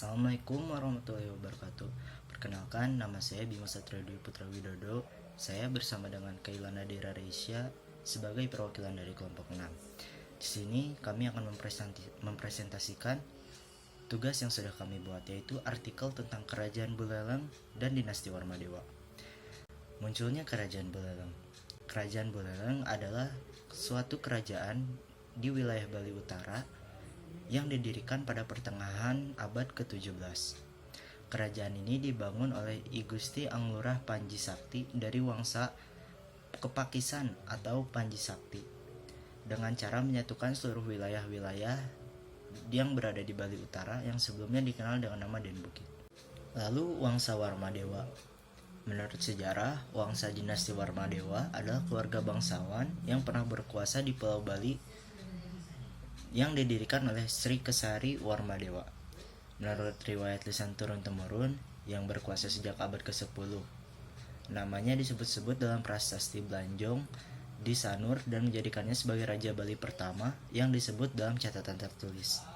Assalamualaikum warahmatullahi wabarakatuh. Perkenalkan, nama saya Bima Satrio Dwi Putra Widodo. Saya bersama dengan Kailana Dera Reisya sebagai perwakilan dari kelompok 6. Di sini kami akan mempresentasikan tugas yang sudah kami buat, yaitu artikel tentang Kerajaan Buleleng dan Dinasti Warmadewa. Munculnya Kerajaan Buleleng. Kerajaan Buleleng adalah suatu kerajaan di wilayah Bali Utara yang didirikan pada pertengahan abad ke-17. Kerajaan ini dibangun oleh I Gusti Anglurah Panji Sakti dari Wangsa Kepakisan atau Panji Sakti dengan cara menyatukan seluruh wilayah-wilayah yang berada di Bali Utara yang sebelumnya dikenal dengan nama Den Bukit. Lalu Wangsa Warmadewa. Menurut sejarah, Wangsa Dinasti Warmadewa adalah keluarga bangsawan yang pernah berkuasa di Pulau Bali yang didirikan oleh Sri Kesari Warmadewa. Menurut riwayat lisan turun-temurun yang berkuasa sejak abad ke-10. Namanya disebut-sebut dalam prasasti Blanjong di Sanur dan menjadikannya sebagai Raja Bali pertama yang disebut dalam catatan tertulis.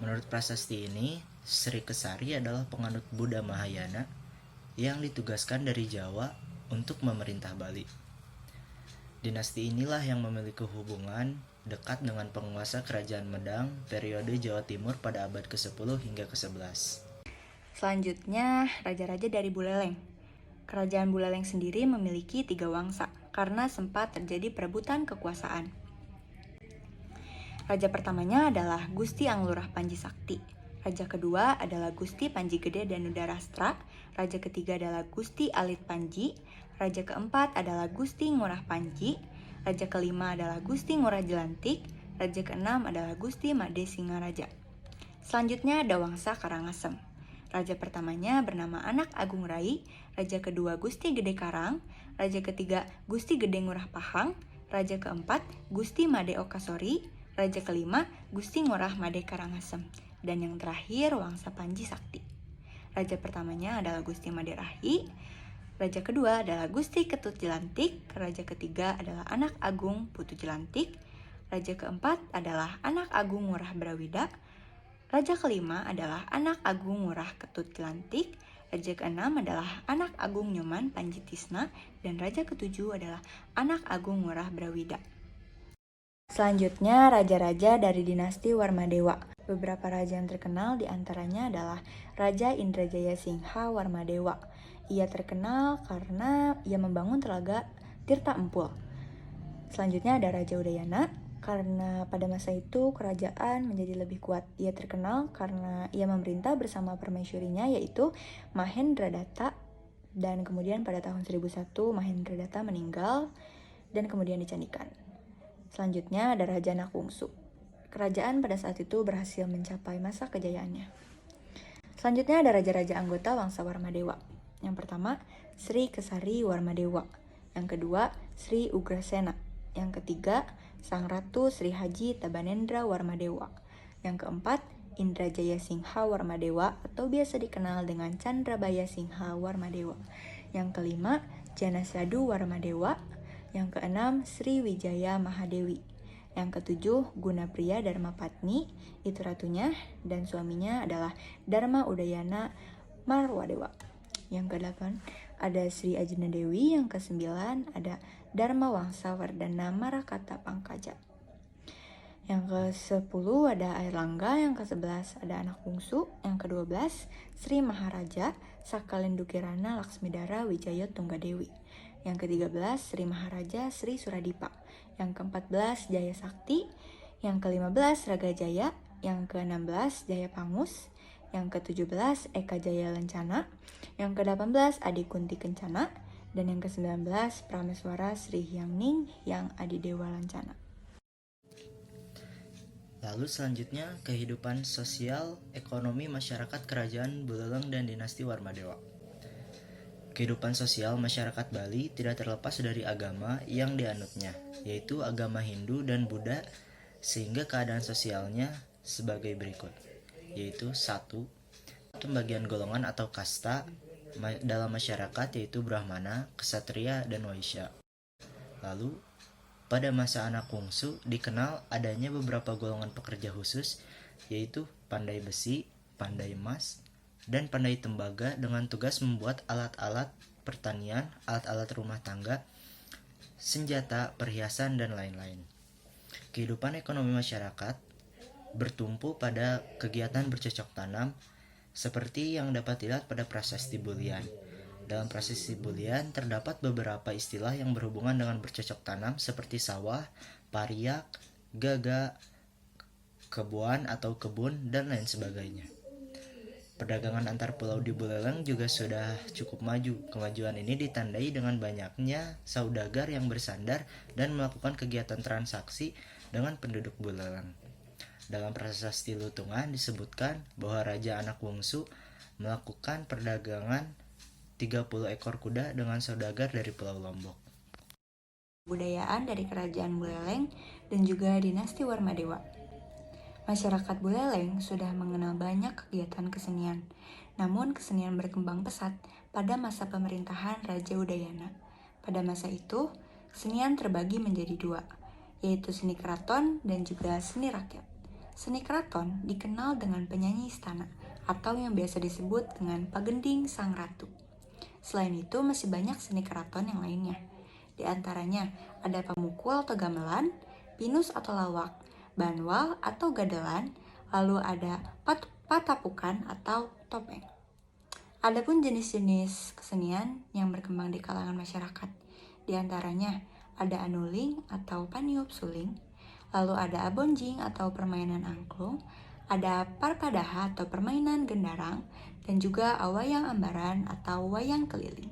Menurut prasasti ini, Sri Kesari adalah penganut Buddha Mahayana yang ditugaskan dari Jawa untuk memerintah Bali. Dinasti inilah yang memiliki hubungan dekat dengan penguasa Kerajaan Medang periode Jawa Timur pada abad ke-10 hingga ke-11. Selanjutnya, raja-raja dari Buleleng. Kerajaan Buleleng sendiri memiliki 3 wangsa karena sempat terjadi perebutan kekuasaan. Raja pertamanya adalah Gusti Anglurah Panji Sakti. Raja kedua adalah Gusti Panji Gede Danudarastra. Raja ketiga adalah Gusti Alit Panji. Raja keempat adalah Gusti Ngurah Panji. Raja kelima adalah Gusti Ngurah Jelantik. Raja keenam adalah Gusti Made Singaraja. Selanjutnya ada Wangsa Karangasem. Raja pertamanya bernama Anak Agung Rai. Raja kedua Gusti Gede Karang. Raja ketiga Gusti Gede Ngurah Pahang. Raja keempat Gusti Made Okasori. Raja kelima Gusti Ngurah Made Karangasem. Dan yang terakhir Wangsa Panji Sakti. Raja pertamanya adalah Gusti Made Rahi. Raja kedua adalah Gusti Ketut Jelantik. Raja ketiga adalah Anak Agung Putu Jelantik. Raja keempat adalah Anak Agung Ngurah Brawida. Raja kelima adalah Anak Agung Ngurah Ketut Jelantik. Raja keenam adalah Anak Agung Nyoman Panji Tisna. Dan raja ketujuh adalah Anak Agung Ngurah Brawida. Selanjutnya, raja-raja dari dinasti Warmadewa. Beberapa raja yang terkenal diantaranya adalah Raja Indrajaya Singha Warmadewa. Ia terkenal karena ia membangun telaga Tirta Empul. Selanjutnya ada Raja Udayana, karena pada masa itu kerajaan menjadi lebih kuat. Ia terkenal karena ia memerintah bersama permaisurinya yaitu Mahendradatta. Dan kemudian pada tahun 1001 Mahendradatta meninggal dan kemudian dicandikan. Selanjutnya ada Raja Nakungsu. Kerajaan pada saat itu berhasil mencapai masa kejayaannya. Selanjutnya ada raja-raja anggota Wangsa Warmadewa. Yang pertama, Sri Kesari Warmadewa. Yang kedua, Sri Ugrasena. Yang ketiga, Sang Ratu Sri Haji Tabanendra Warmadewa. Yang keempat, Indrajaya Singha Warmadewa atau biasa dikenal dengan Candrabaya Singha Warmadewa. Yang kelima, Janasadu Warmadewa. Yang keenam, Sri Wijaya Mahadewi. Yang ketujuh, Gunapriya Dharmapatni, itu ratunya, dan suaminya adalah Dharma Udayana Marwadewa. Yang kedelapan, ada Sri Ajna Dewi. Yang kesembilan, ada Dharma Wangsa Wardana Marakata Pangkaja. Yang ke-10 ada Airlangga. Yang ke-11 ada Anak Bungsu. Yang ke-12, Sri Maharaja Sakalendukirana Laksmidara Wijaya Tunggadewi. Yang ke-13, Sri Maharaja Sri Suradipa. Yang ke-14, Jaya Sakti. Yang ke-15, Raga Jaya. Yang ke-16, Jaya Pangus. Yang ke-17, Eka Jaya Lencana. Yang ke-18, Adi Kunti Kencana. Dan yang ke-19, Prameswara Sri Hyangning yang Adidewa Lancana. Lalu selanjutnya, kehidupan sosial ekonomi masyarakat Kerajaan Buleleng dan Dinasti Warmadewa. Kehidupan sosial masyarakat Bali tidak terlepas dari agama yang dianutnya, yaitu agama Hindu dan Buddha, sehingga keadaan sosialnya sebagai berikut, yaitu 1. Pembagian golongan atau kasta dalam masyarakat yaitu Brahmana, Ksatria, dan Waisya. Lalu, pada masa Anak Bungsu dikenal adanya beberapa golongan pekerja khusus yaitu pandai besi, pandai emas, dan pandai tembaga dengan tugas membuat alat-alat pertanian, alat-alat rumah tangga, senjata, perhiasan, dan lain-lain. Kehidupan ekonomi masyarakat bertumpu pada kegiatan bercocok tanam seperti yang dapat dilihat pada prasasti Bulian. Dalam prasasti Bulian terdapat beberapa istilah yang berhubungan dengan bercocok tanam seperti sawah, pariak, gaga, kebuan atau kebun, dan lain sebagainya. Perdagangan antar pulau di Buleleng juga sudah cukup maju. Kemajuan ini ditandai dengan banyaknya saudagar yang bersandar dan melakukan kegiatan transaksi dengan penduduk Buleleng. Dalam prasasti Lutungan disebutkan bahwa Raja Anak Wungsu melakukan perdagangan 30 ekor kuda dengan saudagar dari Pulau Lombok. Budayaan dari Kerajaan Buleleng dan juga dinasti Warmadewa. Masyarakat Buleleng sudah mengenal banyak kegiatan kesenian, namun kesenian berkembang pesat pada masa pemerintahan Raja Udayana. Pada masa itu, kesenian terbagi menjadi dua, yaitu seni keraton dan juga seni rakyat. Seni keraton dikenal dengan penyanyi istana atau yang biasa disebut dengan pagending sang ratu. Selain itu masih banyak seni keraton yang lainnya. Di antaranya ada pemukul atau gamelan, pinus atau lawak, banwal atau gadelan, lalu ada patapukan atau topeng. Adapun jenis-jenis kesenian yang berkembang di kalangan masyarakat. Di antaranya ada anuling atau paniup suling, lalu ada abonjing atau permainan angklung, ada parpadaha atau permainan gendarang, dan juga wayang ambaran atau wayang keliling.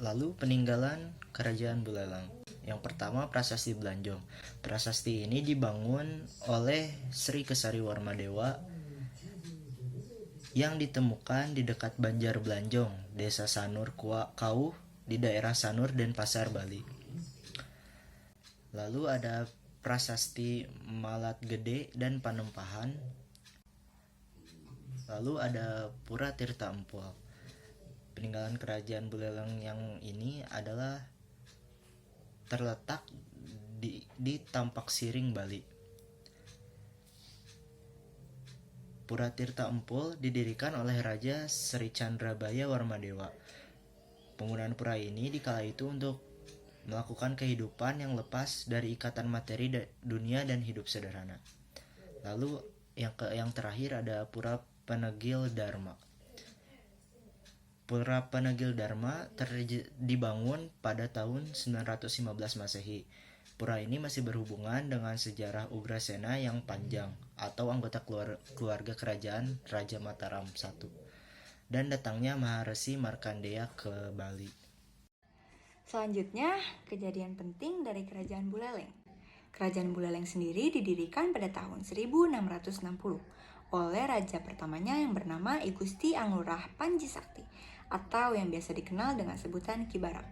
Lalu peninggalan Kerajaan Buleleng. Yang pertama Prasasti Belanjong. Prasasti ini dibangun oleh Sri Kesari Warmadewa yang ditemukan di dekat Banjar Belanjong, Desa Sanur Kauh di daerah Sanur dan Pasar Bali. Lalu ada Prasasti Malat Gede dan Panempahan. Lalu ada Pura Tirta Empul. Peninggalan Kerajaan Buleleng yang ini adalah terletak di Tampak Siring, Bali. Pura Tirta Empul didirikan oleh Raja Sri Candrabaya Warmadewa. Penggunaan pura ini di kala itu untuk melakukan kehidupan yang lepas dari ikatan materi dunia dan hidup sederhana. Lalu yang terakhir ada Pura Penegil Dharma. Pura Penegil Dharma dibangun pada tahun 915 Masehi. Pura ini masih berhubungan dengan sejarah Ugrasena yang panjang atau anggota keluarga kerajaan Raja Mataram I dan datangnya Maharesi Markandeya ke Bali. Selanjutnya, kejadian penting dari Kerajaan Buleleng. Kerajaan Buleleng sendiri didirikan pada tahun 1660 oleh raja pertamanya yang bernama I Gusti Anglurah Panji Sakti atau yang biasa dikenal dengan sebutan Ki Barak.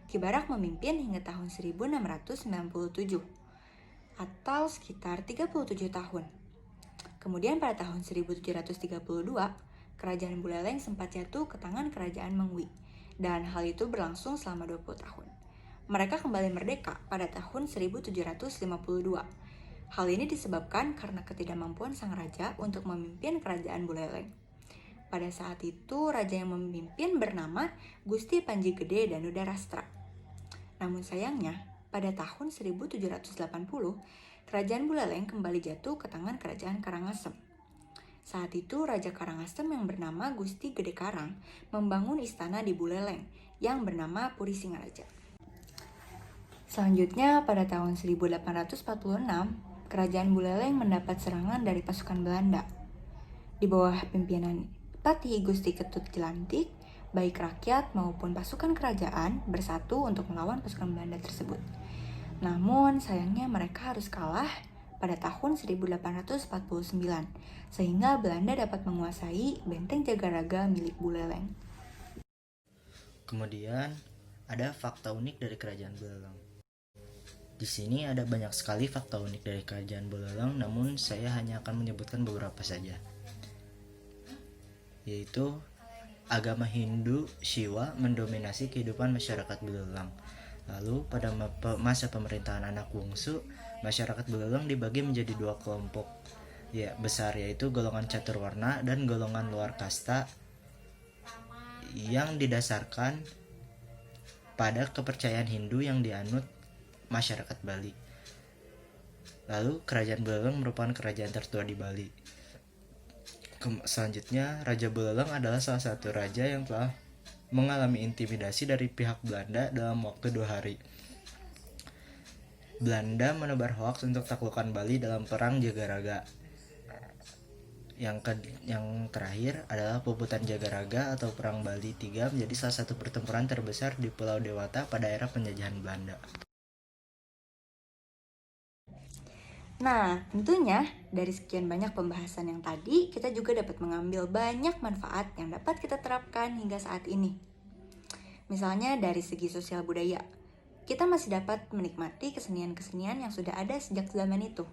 Ki Barak memimpin hingga tahun 1697 atau sekitar 37 tahun. Kemudian pada tahun 1732, Kerajaan Buleleng sempat jatuh ke tangan Kerajaan Mengwi. Dan hal itu berlangsung selama 20 tahun. Mereka kembali merdeka pada tahun 1752. Hal ini disebabkan karena ketidakmampuan sang raja untuk memimpin Kerajaan Buleleng. Pada saat itu, raja yang memimpin bernama Gusti Panji Gede Danudharastra. Namun sayangnya, pada tahun 1780, Kerajaan Buleleng kembali jatuh ke tangan Kerajaan Karangasem. Saat itu Raja Karangasem yang bernama Gusti Gede Karang membangun istana di Buleleng yang bernama Puri Singaraja. Selanjutnya pada tahun 1846, Kerajaan Buleleng mendapat serangan dari pasukan Belanda. Di bawah pimpinan Patih Gusti Ketut Jelantik, baik rakyat maupun pasukan kerajaan bersatu untuk melawan pasukan Belanda tersebut. Namun sayangnya mereka harus kalah pada tahun 1849, sehingga Belanda dapat menguasai benteng Jagaraga milik Buleleng. Kemudian ada fakta unik dari Kerajaan Buleleng. Di sini ada banyak sekali fakta unik dari Kerajaan Buleleng, namun saya hanya akan menyebutkan beberapa saja. Yaitu agama Hindu Shiva mendominasi kehidupan masyarakat Buleleng. Lalu pada masa pemerintahan Anak Wungsu, masyarakat Buleleng dibagi menjadi dua kelompok. ya besar, yaitu golongan caturwarna dan golongan luar kasta yang didasarkan pada kepercayaan Hindu yang dianut masyarakat Bali. Lalu Kerajaan Buleleng merupakan kerajaan tertua di Bali. Selanjutnya, Raja Buleleng adalah salah satu raja yang telah mengalami intimidasi dari pihak Belanda dalam waktu 2 hari. Belanda menebar hoaks untuk taklukkan Bali dalam Perang Jagaraga. Yang terakhir adalah Puputan Jagaraga atau Perang Bali III menjadi salah satu pertempuran terbesar di Pulau Dewata pada era penjajahan Belanda. Nah, tentunya dari sekian banyak pembahasan yang tadi, kita juga dapat mengambil banyak manfaat yang dapat kita terapkan hingga saat ini. Misalnya dari segi sosial budaya, kita masih dapat menikmati kesenian-kesenian yang sudah ada sejak zaman itu.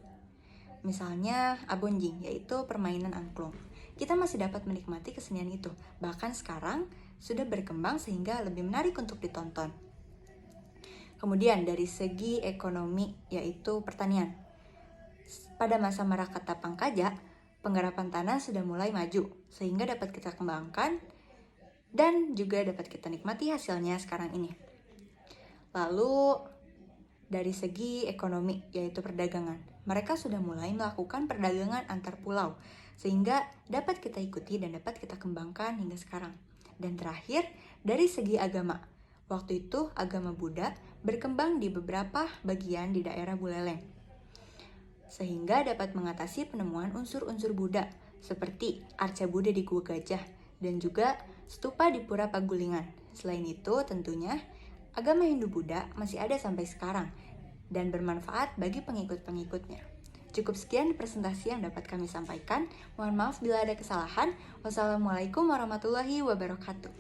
Misalnya abonjing, yaitu permainan angklung. Kita masih dapat menikmati kesenian itu, bahkan sekarang sudah berkembang sehingga lebih menarik untuk ditonton. Kemudian dari segi ekonomi, yaitu pertanian. Pada masa Marakata Pangkaja, penggarapan tanah sudah mulai maju, sehingga dapat kita kembangkan dan juga dapat kita nikmati hasilnya sekarang ini. Lalu dari segi ekonomi, yaitu perdagangan, mereka sudah mulai melakukan perdagangan antar pulau, sehingga dapat kita ikuti dan dapat kita kembangkan hingga sekarang. Dan terakhir, dari segi agama, waktu itu agama Buddha berkembang di beberapa bagian di daerah Buleleng, sehingga dapat mengatasi penemuan unsur-unsur Buddha, seperti arca Buddha di Gua Gajah, dan juga stupa di Pura Pagulingan. Selain itu, tentunya agama Hindu-Buddha masih ada sampai sekarang dan bermanfaat bagi pengikut-pengikutnya. Cukup sekian presentasi yang dapat kami sampaikan. Mohon maaf bila ada kesalahan. Wassalamualaikum warahmatullahi wabarakatuh.